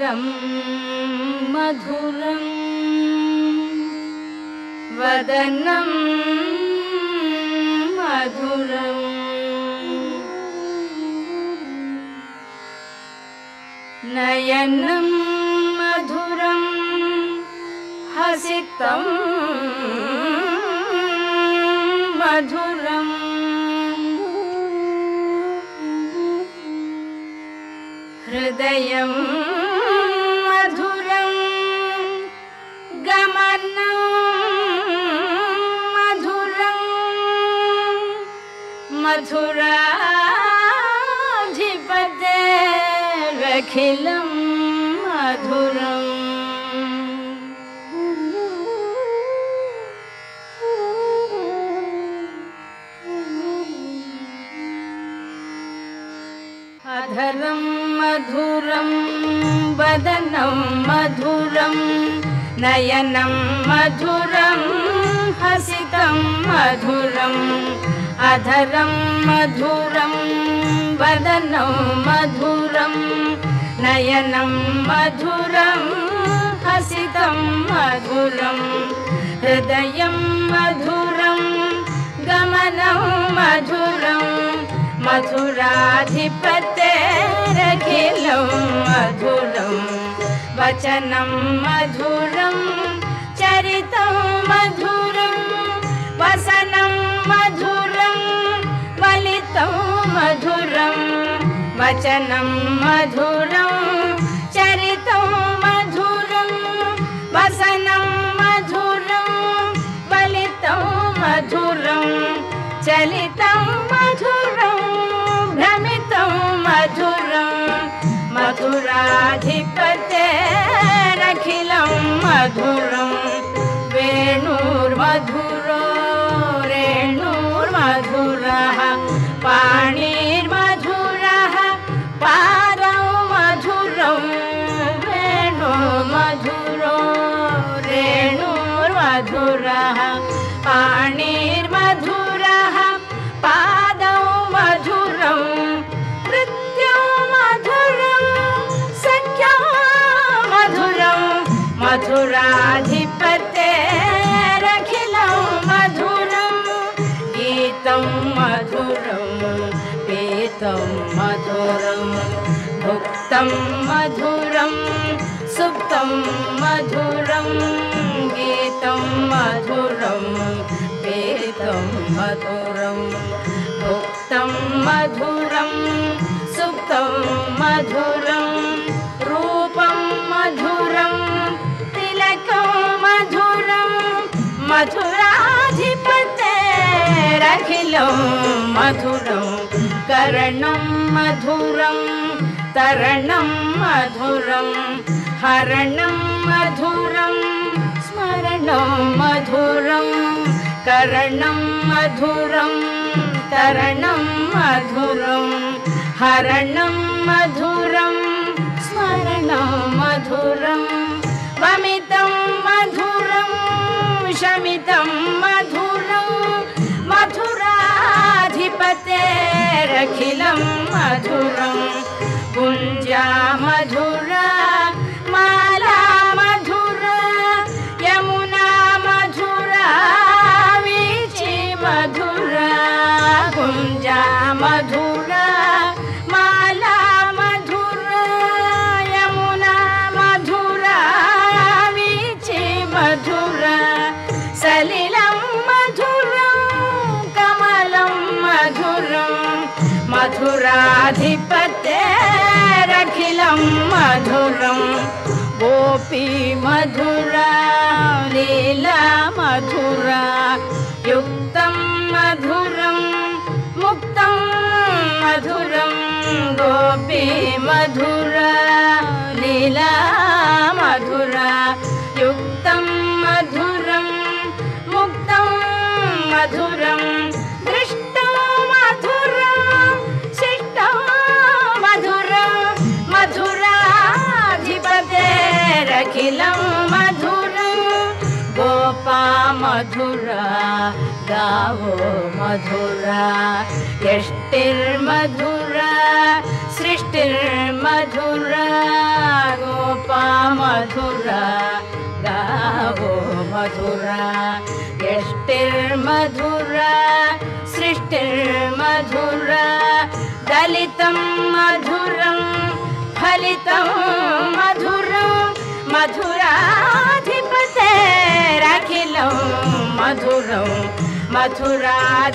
मधुरं मधुरं वदनं मधुरं नयनं मधुरं हसितं मधुरं हृदयं मधुरं गमनं मधुरं मथुराधिपतेरखिलं मधुरम् अधरं मधुरं वदनं मधुरं नयनं मधुरं हसितं मधुरम् अधरं मधुरं वदनं मधुरं नयनं मधुरं हसितं मधुरं हृदयं मधुरं गमनं मधुरं मथुराधिपतेरखिलं मधुरं वचनं मधुरं चरितं मधुरं वसनं मधुरं वलितं मधुरं वचनं मधुरं चरितं मधुरं वसनं मधुरं वलितं मधुरं चलितं मधुरं भ्रमितं मधुरं मथुराधिपतेरखिलं मधुरं वेणुर्मधुरो रेणुर्मधुरः पाणिर्मधुरः पादौ मधुरं वेणुर्मधुरो रेणुर्मधुरः पाणिर्मधुरः पादौ मधुरं नृत्यं मधुरं सख्यं मधुरं मथुराधिपतेरखिलं मधुरं गीतं मधुरं पीतं मधुरं भुक्तं मधुरं सुप्तं मधुरं गीतं मधुरं पीतं मधुरं भुक्तं मधुरं सुप्तं मधुरं रूपं मधुरं तिलकं मधुरं मथुराधिपतेरखिलं मधुरं कर्णं मधुरं तरणं मधुरं हरणं मधुरं स्मरणं मधुरं कर्णं मधुरं तरणं मधुरं हरणं मधुरं स्मरणं मधुरं वमितं मधुरं शमितं मधुरं मथुराधिपतेरखिलं मधुरं कुञ्जा मधुरा माला मधुरा यमुना मधुरा वीची मधुरा कुञ्जा मधुरा माला मधुरा यमुना मधुरा वीची मधुरा सलिलं मधुरं कमलं मधुरं मथुराधिपतेरखिलं मधुरं गोपी मधुरा लीला मधुरा युक्तं मधुरं मुक्तं मधुरं गोपी मधुरा लीला मधुरा युक्तं मधुरं मुक्तं मधुरं दृष्टं मधुरं शिष्टं मधुरं मथुराधिपतेरखिलं मधुरं गोपा मधुरा गावो मधुरा यष्टिर्मधुरा सृष्टिर्मधुरा गोप मधुरा सृष्टिर्मधुरा दलितं मधुरं फलितं मधुरं मधुराधिपतेरखिलं मधुरं मधुराधिपतेरखिलं